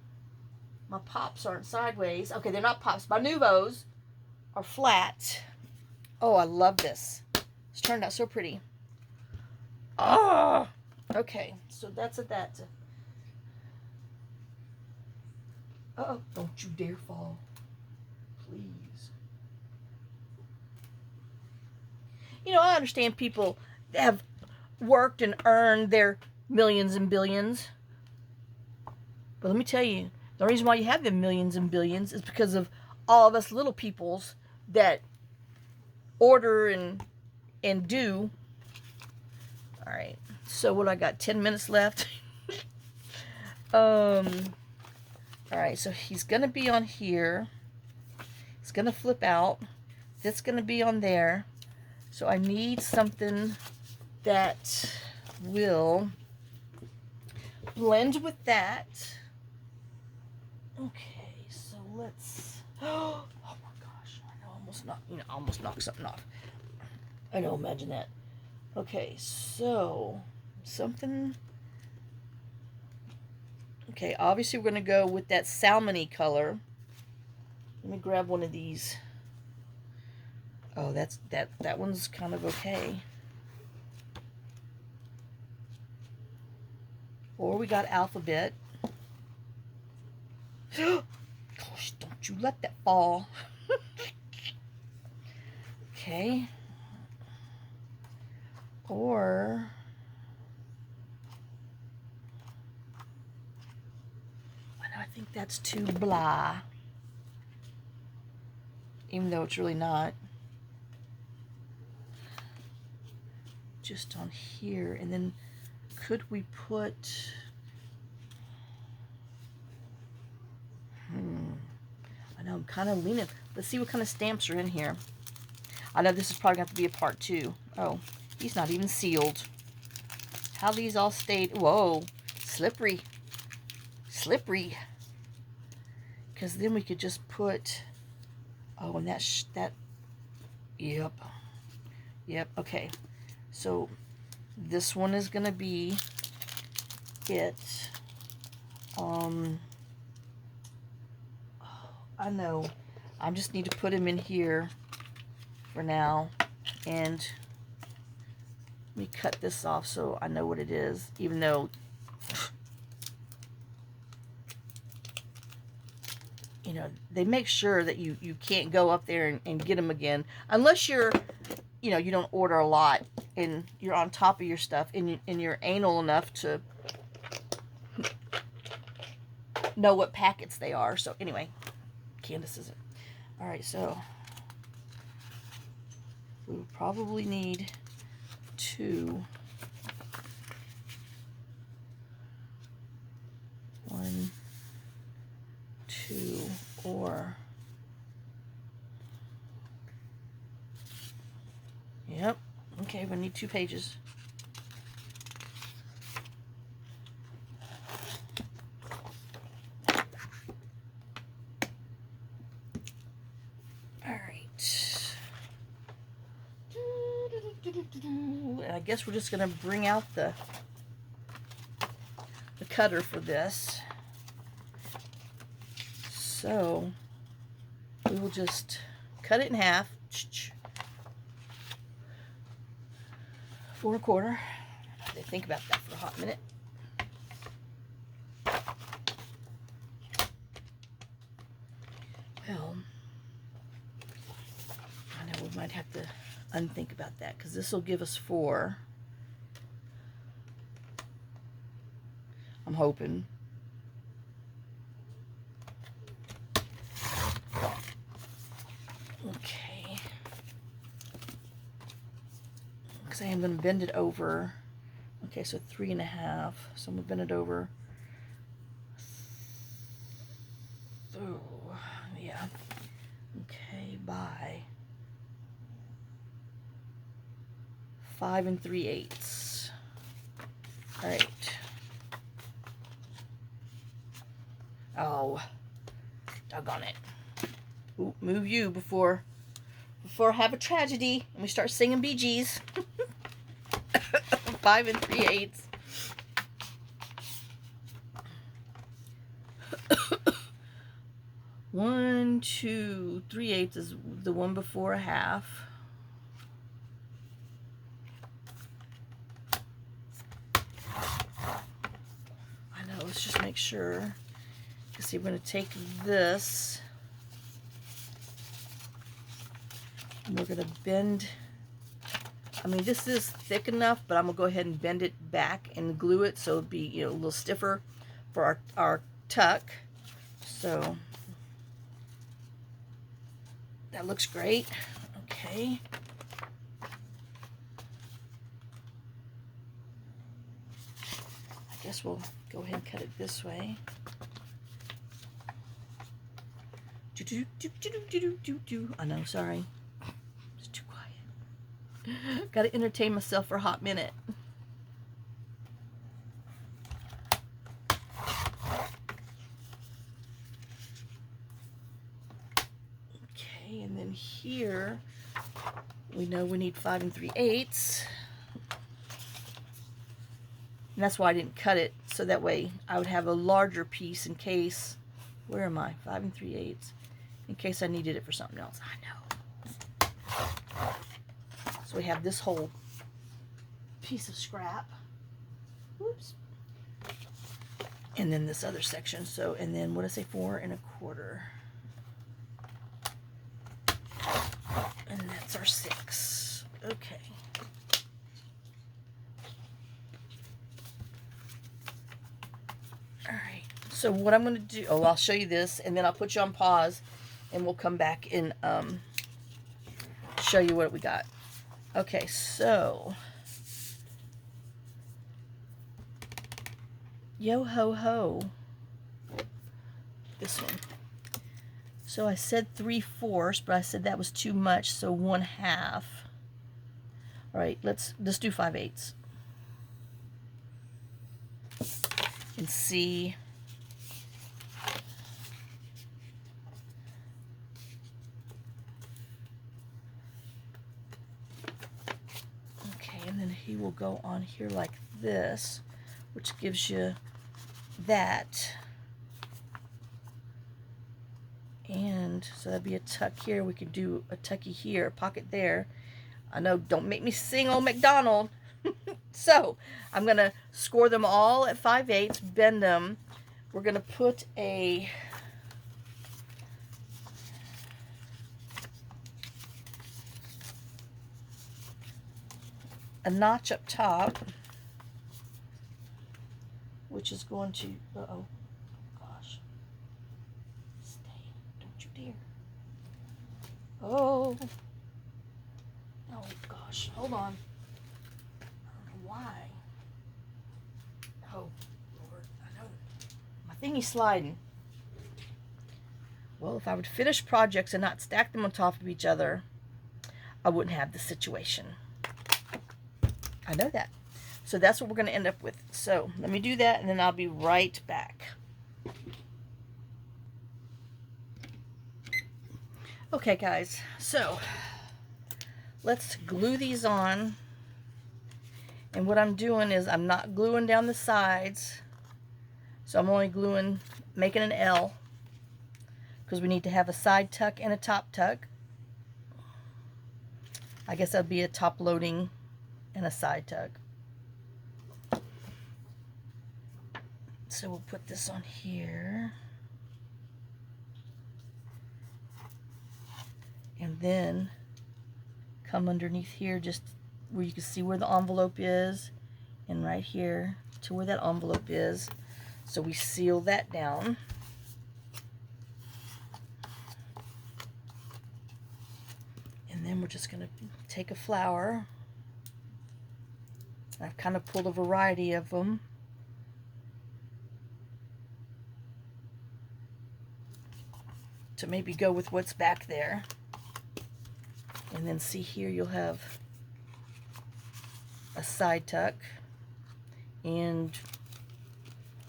my pops aren't sideways. Okay, they're not pops. My Nouveaux are flat. Oh, I love this. It's turned out so pretty. Oh, okay. So that's at that. Uh-oh, don't you dare fall. Please. You know, I understand people have worked and earned their millions and billions. But let me tell you, the reason why you have them millions and billions is because of all of us little peoples that order and do. All right. So what I got? 10 minutes left. All right. So he's gonna be on here. It's gonna flip out. That's gonna be on there. So I need something that will blend with that. Okay, so let's. Oh my gosh! I know, almost knocked something off. I know, imagine that. Okay, so something. Okay, obviously we're gonna go with that salmony color. Let me grab one of these. Oh, that one's kind of okay. Or we got alphabet. Gosh, don't you let that fall. Okay. Or I think that's too blah. Even though it's really not. Just on here, and then could we put I know I'm kind of leaning. Let's see what kind of stamps are in here. I know this is probably going to have to be a part 2. Oh, he's not even sealed. How these all stayed. Whoa, slippery. Because then we could just put, oh, and that yep, okay. So this one is going to be it. I know. I just need to put him in here for now. And let me cut this off so I know what it is. Even though, you know, they make sure that you can't go up there and get them again. Unless you're, you know, you don't order a lot and you're on top of your stuff and you're anal enough to know what packets they are. So anyway, Candace isn't. All right, so we would probably need 2. 1, 2, or, yep, okay, we need 2 pages. And I guess we're just going to bring out the cutter for this. So we will just cut it in half. 4 1/4. I have to think about that for a hot minute. Well, I know we might have to unthink about that because this will give us 4. I'm hoping. Okay. Because I am going to bend it over. Okay, so 3 1/2. So I'm going to bend it over. Oh, yeah. Okay, by 5 3/8. All right. Oh, doggone it. Ooh, move you before I have a tragedy and we start singing Bee Gees. 5 3/8. One, 2, 3/8 is the one before a half. I know, let's just make sure. See, we're going to take this and we're going to bend. I mean, this is thick enough, but I'm going to go ahead and bend it back and glue it so it'll be, you know, a little stiffer for our tuck. So that looks great. Okay. I guess we'll go ahead and cut it this way. I know, sorry. It's too quiet. Gotta entertain myself for a hot minute. Okay, and then here, we know we need 5 3/8. And that's why I didn't cut it, so that way I would have a larger piece in case, where am I? 5 3/8. In case I needed it for something else. I know. So we have this whole piece of scrap. Whoops. And then this other section. So, and then what did I say? 4 1/4. And that's our 6. Okay. All right. So what I'm going to do, I'll show you this, and then I'll put you on pause, and we'll come back and show you what we got. Okay, so yo ho ho, this one. So I said 3/4, but I said that was too much, so 1/2. All right, let's do 5/8 and see. And then he will go on here like this, which gives you that. And so that'd be a tuck here. We could do a tucky here, a pocket there. I know, don't make me sing Old MacDonald. So I'm going to score them all at 5/8, bend them. We're going to put a notch up top, which is going to, uh-oh, gosh, stay, don't you dare, oh gosh, hold on, Why? Oh, Lord, I know. My thingy's sliding. Well, if I would finish projects and not stack them on top of each other, I wouldn't have this situation. I know that. So that's what we're going to end up with. So let me do that, and then I'll be right back. Okay, guys. So let's glue these on. And what I'm doing is I'm not gluing down the sides. So I'm only gluing, making an L, because we need to have a side tuck and a top tuck. I guess that'd be a top loading and a side tuck. So we'll put this on here. And then come underneath here just where you can see where the envelope is, and right here to where that envelope is. So we seal that down. And then we're just going to take a flower. I've kind of pulled a variety of them. To maybe go with what's back there. And then see here, you'll have a side tuck. And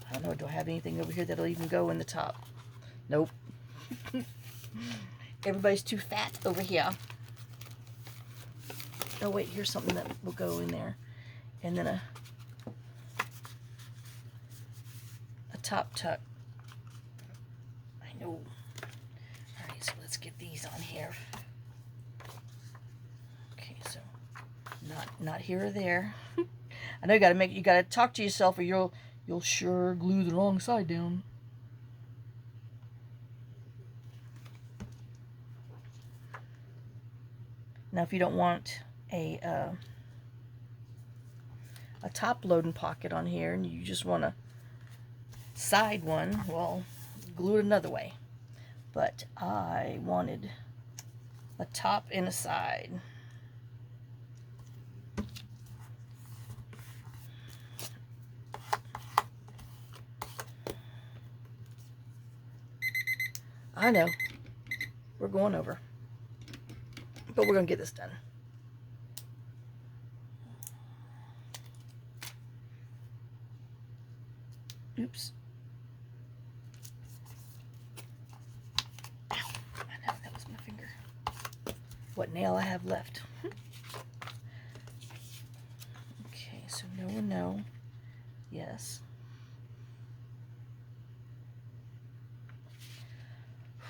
I don't know, do I have anything over here that'll even go in the top? Nope. Everybody's too fat over here. Oh wait, here's something that will go in there. And then a top tuck. I know. Alright, so let's get these on here. Okay, so not here or there. I know you gotta talk to yourself, or you'll sure glue the wrong side down. Now if you don't want a top loading pocket on here, and you just want a side one, well, glue it another way. But I wanted a top and a side. I know, we're going over, but we're gonna get this done. Oops. Ow. I know, that was my finger. What nail I have left. Okay, so no and no. Yes.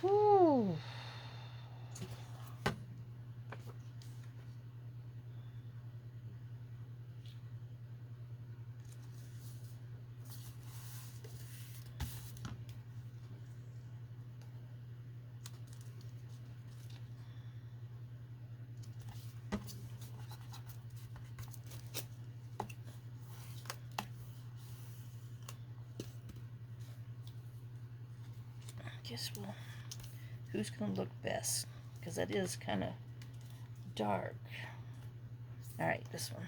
Whew. Guess we'll, who's gonna look best? Because that is kind of dark. All right, this one.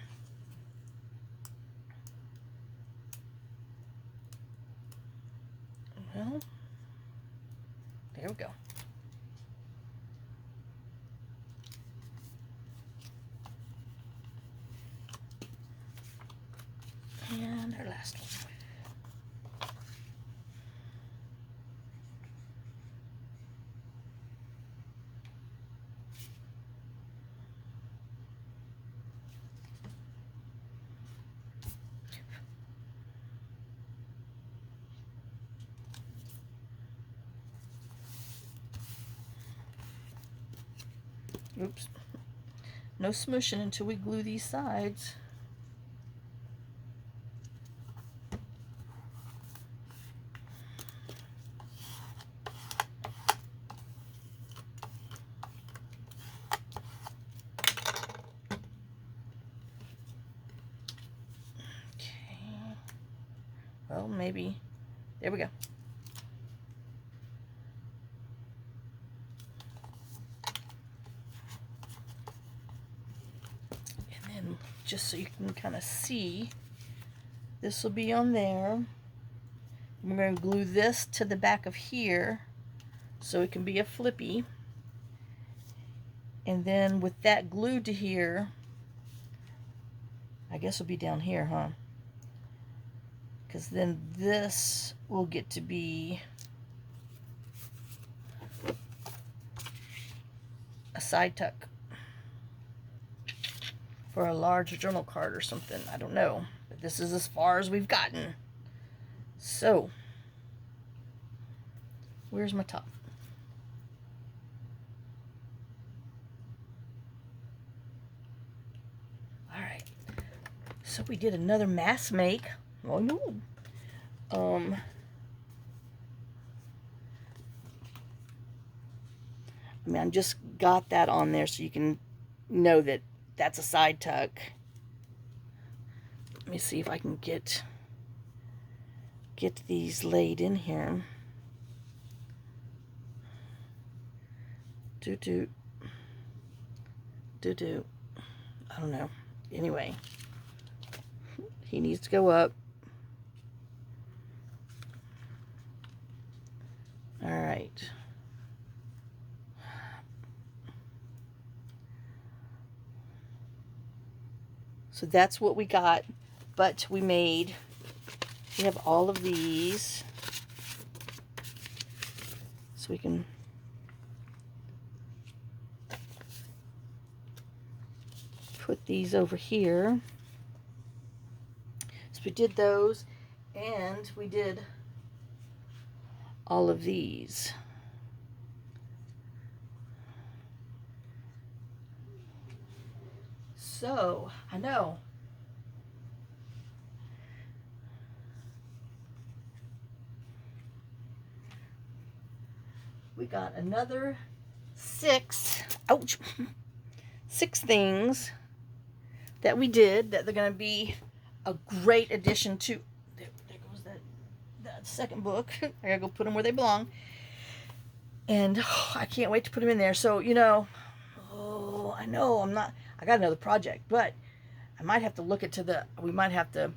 Well, there we go. And our last one. Oops. No smushing until we glue these sides. Okay. Well, maybe. There we go. just so you can kind of see. This will be on there. We're going to glue this to the back of here so it can be a flippy. And then with that glued to here, I guess it'll be down here, huh? Because then this will get to be a side tuck for a large journal card or something. I don't know. But this is as far as we've gotten. So, where's my top? Alright. So we did another mass make. Oh no. I mean, I just got that on there so you can know that that's a side tuck. Let me see if I can get these laid in here. Do. I don't know. Anyway, he needs to go up. All right. So that's what we got, but we have all of these, so we can put these over here. So we did those, and we did all of these. So, I know. We got another 6, ouch, 6 things that we did that they're going to be a great addition to. There goes that second book. I gotta go put them where they belong. And I can't wait to put them in there. So, you know, I know I got another project, but I might have to look into we might have to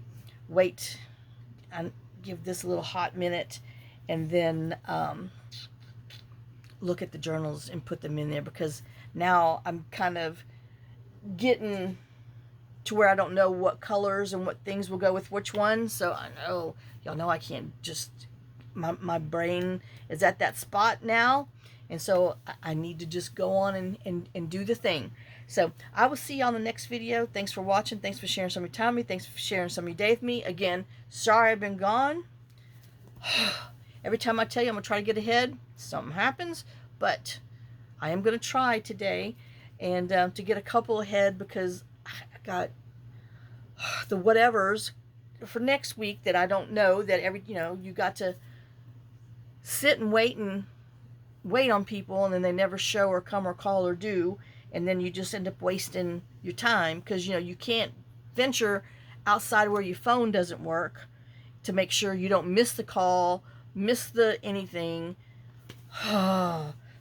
wait and give this a little hot minute and then look at the journals and put them in there, because now I'm kind of getting to where I don't know what colors and what things will go with which one. So I know, y'all know I can't just, my brain is at that spot now. And so I need to just go on and do the thing. So I will see you on the next video. Thanks for watching. Thanks for sharing some of your time with me. Thanks for sharing some of your day with me. Again, sorry I've been gone. Every time I tell you I'm going to try to get ahead, something happens. But I am going to try today and to get a couple ahead, because I got the whatevers for next week that I don't know, that you got to sit and wait on people, and then they never show or come or call or do, and then you just end up wasting your time, because you can't venture outside where your phone doesn't work to make sure you don't miss the call, miss the anything.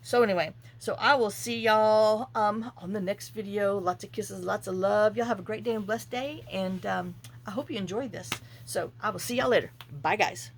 So anyway, so I will see y'all on the next video. Lots of kisses, lots of love. Y'all have a great day and blessed day, and I hope you enjoyed this. So I will see y'all later. Bye, guys.